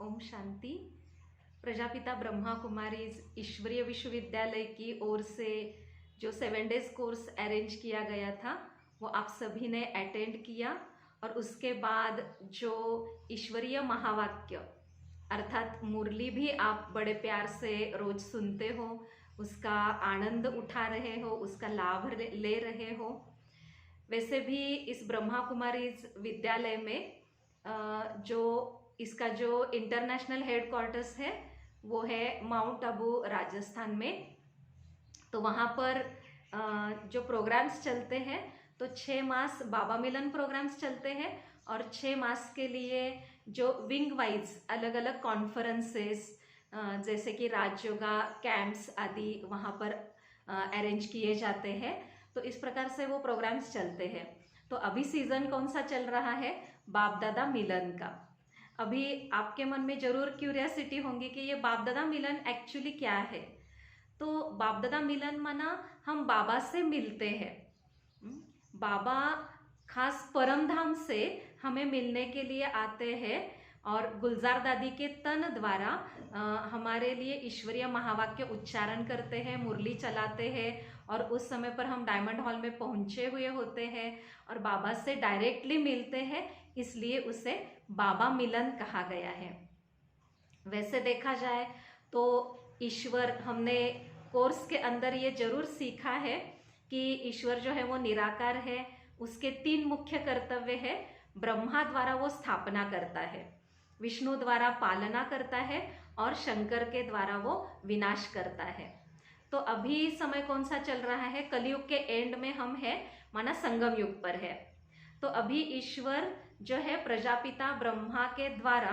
ओम शांति। प्रजापिता ब्रह्मा कुमारी ईश्वरीय विश्वविद्यालय की ओर से जो 7 डेज कोर्स अरेंज किया गया था वो आप सभी ने अटेंड किया और उसके बाद जो ईश्वरीय महावाक्य अर्थात मुरली भी आप बड़े प्यार से रोज सुनते हो, उसका आनंद उठा रहे हो, उसका लाभ ले रहे हो। वैसे भी इस ब्रह्मा कुमारी विद्यालय में जो इसका जो इंटरनेशनल हेडक्वार्टर्स है वो है माउंट आबू राजस्थान में। तो वहाँ पर जो प्रोग्राम्स चलते हैं तो 6 मास बाबा मिलन प्रोग्राम्स चलते हैं और 6 मास के लिए जो विंग वाइज अलग अलग कॉन्फ्रेंसेस जैसे कि राजयोगा कैंप्स आदि वहाँ पर अरेंज किए जाते हैं। तो इस प्रकार से वो प्रोग्राम्स चलते हैं। तो अभी सीजन कौन सा चल रहा है? बाप दादा मिलन का। अभी आपके मन में जरूर क्यूरियोसिटी होंगी कि ये बाप दादा मिलन एक्चुअली क्या है। तो बाप दादा मिलन माना हम बाबा से मिलते हैं। बाबा खास परम धाम से हमें मिलने के लिए आते हैं और गुलजार दादी के तन द्वारा हमारे लिए ईश्वरीय महावाक्य उच्चारण करते हैं, मुरली चलाते हैं और उस समय पर हम डायमंड हॉल में पहुंचे हुए होते हैं और बाबा से डायरेक्टली मिलते हैं, इसलिए उसे बाबा मिलन कहा गया है। वैसे देखा जाए तो ईश्वर, हमने कोर्स के अंदर ये जरूर सीखा है कि ईश्वर जो है वो निराकार है। उसके 3 मुख्य कर्तव्य है। ब्रह्मा द्वारा वो स्थापना करता है, विष्णु द्वारा पालना करता है और शंकर के द्वारा वो विनाश करता है। तो अभी समय कौन सा चल रहा है? कलयुग के एंड में हम हैं, माना संगम युग पर है। तो अभी ईश्वर जो है प्रजापिता ब्रह्मा के द्वारा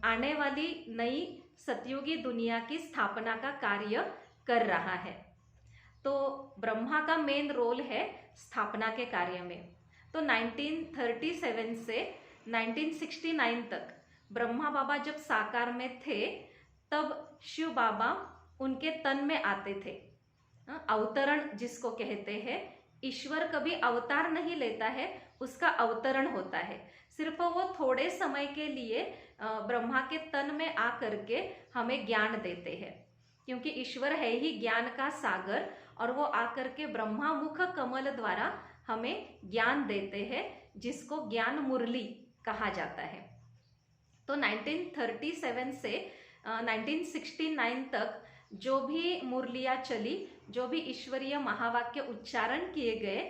आने वाली नई सतयुगी दुनिया की स्थापना का कार्य कर रहा है। तो ब्रह्मा का मेन रोल है स्थापना के कार्य में। तो 1937 से 1969 तक ब्रह्मा बाबा जब साकार में थे तब शिव बाबा उनके तन में आते थे। अवतरण जिसको कहते हैं, ईश्वर कभी अवतार नहीं लेता है, उसका अवतरण होता है। सिर्फ वो थोड़े समय के लिए ब्रह्मा के तन में आ करके हमें ज्ञान देते हैं, क्योंकि ईश्वर है ही ज्ञान का सागर और वो आकर के ब्रह्मा मुख कमल द्वारा हमें ज्ञान देते हैं, जिसको ज्ञान मुरली कहा जाता है। तो 1937 से 1969 तक जो भी मुरलियाँ चली, जो भी ईश्वरीय महावाक्य उच्चारण किए गए,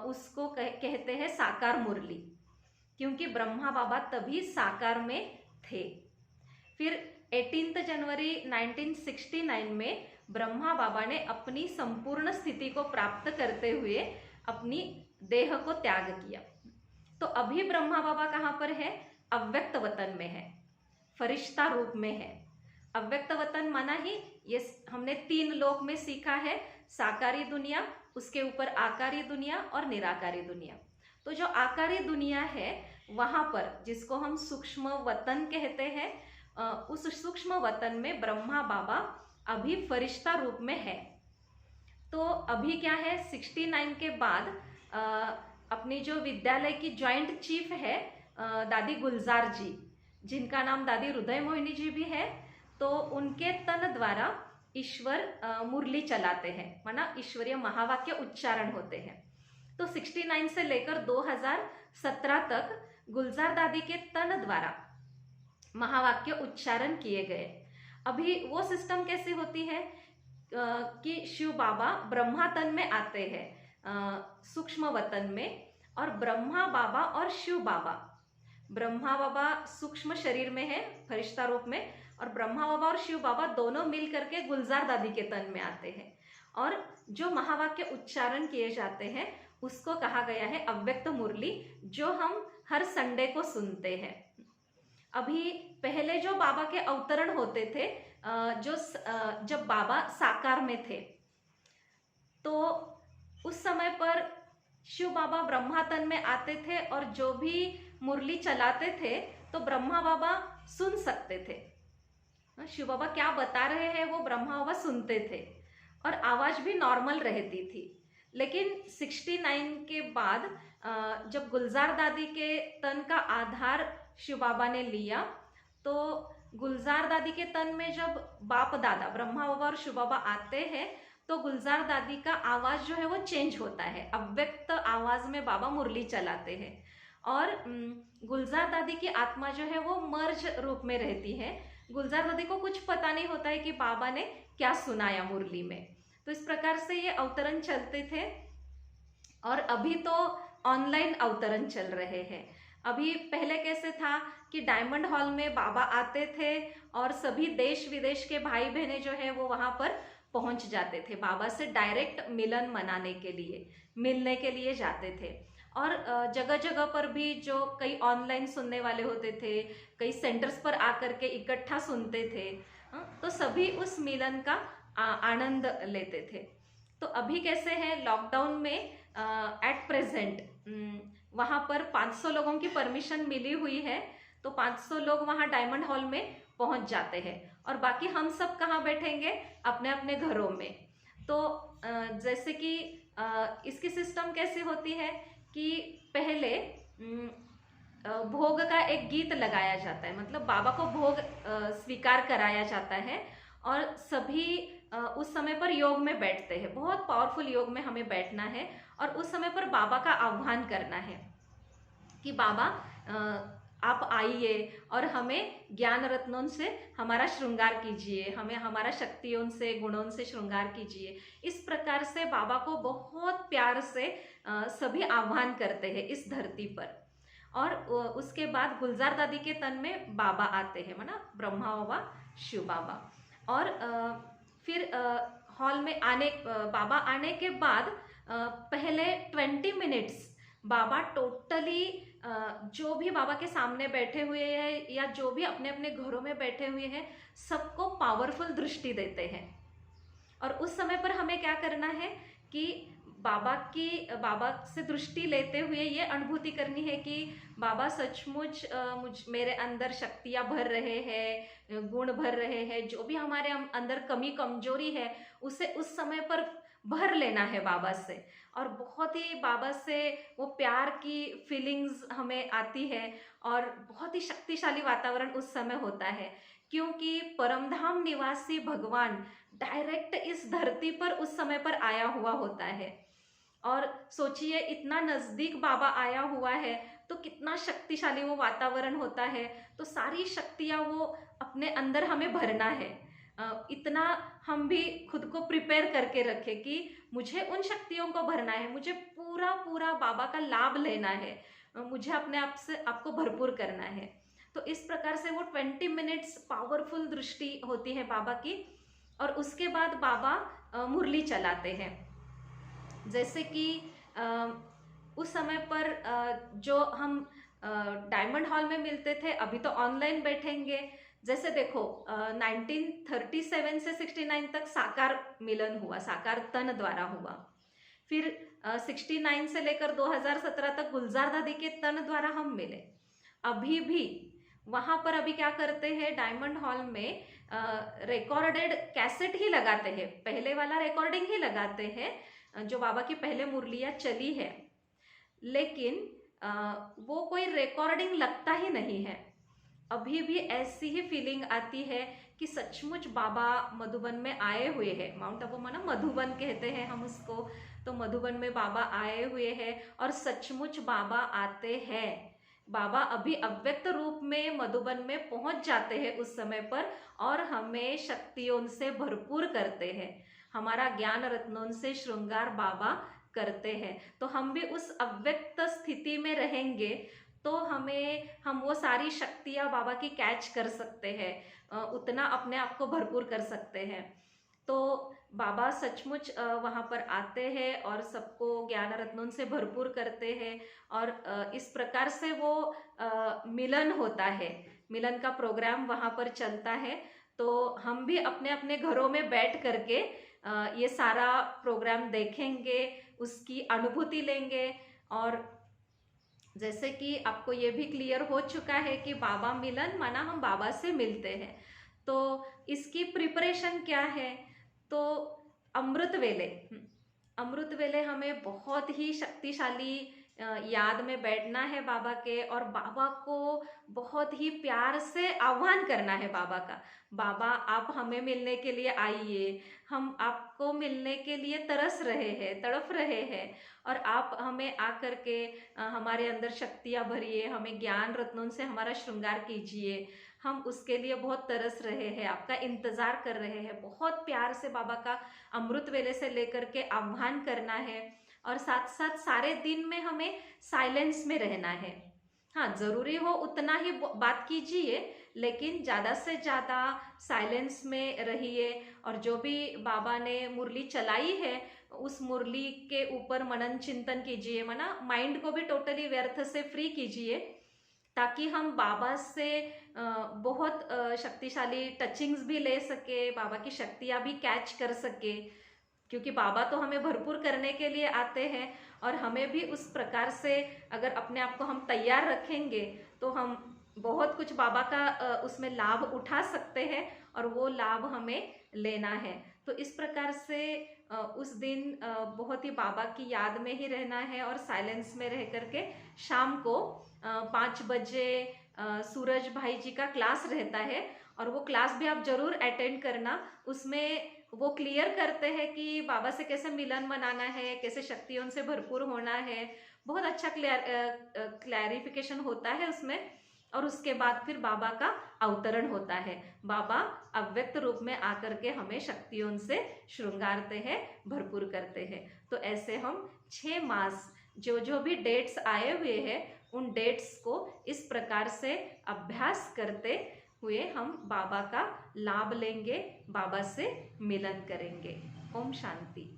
उसको कहते हैं साकार मुरली, क्योंकि ब्रह्मा बाबा तभी साकार में थे। फिर 18 जनवरी 1969 में ब्रह्मा बाबा ने अपनी संपूर्ण स्थिति को प्राप्त करते हुए अपनी देह को त्याग किया। तो अभी ब्रह्मा बाबा कहाँ पर है? अव्यक्त वतन में है, फरिश्ता रूप में है। अव्यक्त वतन माना ही ये हमने 3 लोक में सीखा है, साकारी दुनिया, उसके ऊपर आकारी दुनिया और निराकारी दुनिया। तो जो आकारी दुनिया है वहां पर, जिसको हम सूक्ष्म वतन कहते हैं, उस सूक्ष्म वतन में ब्रह्मा बाबा अभी फरिश्ता रूप में है। तो अभी क्या है, 69 के बाद अपनी जो विद्यालय की ज्वाइंट चीफ है दादी गुलजार जी, जिनका नाम दादी हृदय मोहिनी जी भी है, तो उनके तन द्वारा ईश्वर मुरली चलाते हैं, माना ईश्वरीय महावाक्य उच्चारण होते हैं। तो 69 से लेकर 2017 तक गुलजार दादी के तन द्वारा महावाक्य उच्चारण किए गए। अभी वो सिस्टम कैसे होती है कि शिव बाबा ब्रह्मा तन में आते हैं सूक्ष्म वतन में, और ब्रह्मा बाबा और शिव बाबा, ब्रह्मा बाबा सूक्ष्म शरीर में है फरिश्ता रूप में, और ब्रह्मा बाबा और शिव बाबा दोनों मिल करके गुलजार दादी के तन में आते हैं और जो महावाक्य उच्चारण किए जाते हैं उसको कहा गया है अव्यक्त मुरली, जो हम हर संडे को सुनते हैं। अभी पहले जो बाबा के अवतरण होते थे, जब बाबा साकार में थे, तो उस समय पर शिव बाबा ब्रह्मा तन में आते थे और जो भी मुरली चलाते थे तो ब्रह्मा बाबा सुन सकते थे। शिव बाबा क्या बता रहे हैं वो ब्रह्मा बाबा सुनते थे और आवाज भी नॉर्मल रहती थी। लेकिन 69 के बाद जब गुलजार दादी के तन का आधार शिव बाबा ने लिया तो गुलजार दादी के तन में जब बाप दादा ब्रह्मा बाबा और शिव बाबा आते हैं तो गुलजार दादी का आवाज जो है वो चेंज होता है, अव्यक्त आवाज में बाबा मुरली चलाते हैं। और गुलजार दादी की आत्मा जो है वो मर्ज रूप में रहती है। गुलजार दादी को कुछ पता नहीं होता है कि बाबा ने क्या सुनाया मुरली में। तो इस प्रकार से ये अवतरण चलते थे। और अभी तो ऑनलाइन अवतरण चल रहे हैं। अभी पहले कैसे था कि डायमंड हॉल में बाबा आते थे और सभी देश विदेश के भाई बहनें जो है वो वहां पर पहुंच जाते थे, बाबा से डायरेक्ट मिलन मनाने के लिए, मिलने के लिए जाते थे। और जगह जगह पर भी जो कई ऑनलाइन सुनने वाले होते थे, कई सेंटर्स पर आकर के इकट्ठा सुनते थे, तो सभी उस मिलन का आनंद लेते थे। तो अभी कैसे है, लॉकडाउन में एट प्रेजेंट वहाँ पर 500 लोगों की परमिशन मिली हुई है, तो 500 लोग वहाँ डायमंड हॉल में पहुँच जाते हैं और बाकी हम सब कहाँ बैठेंगे, अपने अपने घरों में। तो जैसे कि इसकी सिस्टम कैसी होती है कि पहले भोग का एक गीत लगाया जाता है, मतलब बाबा को भोग स्वीकार कराया जाता है और सभी उस समय पर योग में बैठते हैं। बहुत पावरफुल योग में हमें बैठना है और उस समय पर बाबा का आह्वान करना है कि बाबा आप आइए और हमें ज्ञान रत्नों से हमारा श्रृंगार कीजिए, हमें हमारा शक्तियों से गुणों से श्रृंगार कीजिए। इस प्रकार से बाबा को बहुत प्यार से सभी आह्वान करते हैं इस धरती पर। और उसके बाद गुलजार दादी के तन में बाबा आते हैं, माना ब्रह्मा बाबा शिव बाबा। और फिर हॉल में बाबा आने के बाद पहले 20 मिनट्स बाबा टोटली जो भी बाबा के सामने बैठे हुए हैं या जो भी अपने अपने घरों में बैठे हुए हैं सबको पावरफुल दृष्टि देते हैं। और उस समय पर हमें क्या करना है कि बाबा से दृष्टि लेते हुए ये अनुभूति करनी है कि बाबा सचमुच मेरे अंदर शक्तियाँ भर रहे हैं, गुण भर रहे हैं, जो भी हमारे अंदर कमी कमजोरी है उसे उस समय पर भर लेना है बाबा से। और बहुत ही बाबा से वो प्यार की फीलिंग्स हमें आती है और बहुत ही शक्तिशाली वातावरण उस समय होता है, क्योंकि परमधाम निवासी भगवान डायरेक्ट इस धरती पर उस समय पर आया हुआ होता है। और सोचिए इतना नजदीक बाबा आया हुआ है तो कितना शक्तिशाली वो वातावरण होता है। तो सारी शक्तियाँ वो अपने अंदर हमें भरना है। इतना हम भी खुद को प्रिपेयर करके रखें कि मुझे उन शक्तियों को भरना है, मुझे पूरा पूरा बाबा का लाभ लेना है, मुझे अपने आप से आपको भरपूर करना है। तो इस प्रकार से वो 20 मिनट्स पावरफुल दृष्टि होती है बाबा की। और उसके बाद बाबा मुरली चलाते हैं। जैसे कि उस समय पर जो हम डायमंड हॉल में मिलते थे, अभी तो ऑनलाइन बैठेंगे। जैसे देखो 1937 से 69 तक साकार मिलन हुआ, साकार तन द्वारा हुआ। फिर 69 से लेकर 2017 तक गुलजार दादी के तन द्वारा हम मिले। अभी भी वहां पर अभी क्या करते हैं, डायमंड हॉल में रिकॉर्डेड कैसेट ही लगाते हैं, पहले वाला रिकॉर्डिंग ही लगाते हैं जो बाबा की पहले मुरलियाँ चली है, लेकिन वो कोई रिकॉर्डिंग लगता ही नहीं है। अभी भी ऐसी ही फीलिंग आती है कि सचमुच बाबा मधुबन में आए हुए हैं। माउंट आबू माना मधुबन कहते हैं हम उसको, तो मधुबन में बाबा आए हुए हैं और सचमुच बाबा आते हैं। बाबा अभी अव्यक्त रूप में मधुबन में पहुंच जाते हैं उस समय पर और हमें शक्तियों से भरपूर करते हैं, हमारा ज्ञान रत्नों से श्रृंगार बाबा करते हैं। तो हम भी उस अव्यक्त स्थिति में रहेंगे तो हम वो सारी शक्तियाँ बाबा की कैच कर सकते हैं, उतना अपने आप को भरपूर कर सकते हैं। तो बाबा सचमुच वहाँ पर आते हैं और सबको ज्ञान रत्नों से भरपूर करते हैं और इस प्रकार से वो मिलन होता है, मिलन का प्रोग्राम वहाँ पर चलता है। तो हम भी अपने अपने घरों में बैठ करके ये सारा प्रोग्राम देखेंगे, उसकी अनुभूति लेंगे। और जैसे कि आपको ये भी क्लियर हो चुका है कि बाबा मिलन माना हम बाबा से मिलते हैं, तो इसकी प्रिपरेशन क्या है। तो अमृत वेले हमें बहुत ही शक्तिशाली याद में बैठना है बाबा के, और बाबा को बहुत ही प्यार से आह्वान करना है बाबा का। बाबा, आप हमें मिलने के लिए आइए, हम आपको मिलने के लिए तरस रहे हैं, तड़प रहे हैं, और आप हमें आकर के हमारे अंदर शक्तियाँ भरिए, हमें ज्ञान रत्नों से हमारा श्रृंगार कीजिए। हम उसके लिए बहुत तरस रहे हैं, आपका इंतजार कर रहे हैं। बहुत प्यार से बाबा का अमृत वेले से लेकर के आह्वान करना है, और साथ साथ सारे दिन में हमें साइलेंस में रहना है। हाँ, जरूरी हो उतना ही बात कीजिए, लेकिन ज़्यादा से ज़्यादा साइलेंस में रहिए। और जो भी बाबा ने मुरली चलाई है, उस मुरली के ऊपर मनन चिंतन कीजिए, माइंड को भी टोटली व्यर्थ से फ्री कीजिए, ताकि हम बाबा से बहुत शक्तिशाली टचिंग्स भी ले सके, बाबा की शक्तियाँ भी कैच कर सके। क्योंकि बाबा तो हमें भरपूर करने के लिए आते हैं, और हमें भी उस प्रकार से अगर अपने आप को हम तैयार रखेंगे तो हम बहुत कुछ बाबा का उसमें लाभ उठा सकते हैं, और वो लाभ हमें लेना है। तो इस प्रकार से उस दिन बहुत ही बाबा की याद में ही रहना है, और साइलेंस में रह करके शाम को 5 बजे सूरज भाई जी का क्लास रहता है, और वो क्लास भी आप जरूर अटेंड करना। उसमें वो क्लियर करते हैं कि बाबा से कैसे मिलन मनाना है, कैसे शक्तियों से भरपूर होना है। बहुत अच्छा क्लैरिफिकेशन होता है उसमें। और उसके बाद फिर बाबा का अवतरण होता है। बाबा अव्यक्त रूप में आकर के हमें शक्तियों से श्रृंगारते हैं, भरपूर करते हैं। तो ऐसे हम 6 मास जो जो भी डेट्स आए हुए हैं, उन डेट्स को इस प्रकार से अभ्यास करते हुए हम बाबा का लाभ लेंगे, बाबा से मिलन करेंगे। ओम शांति।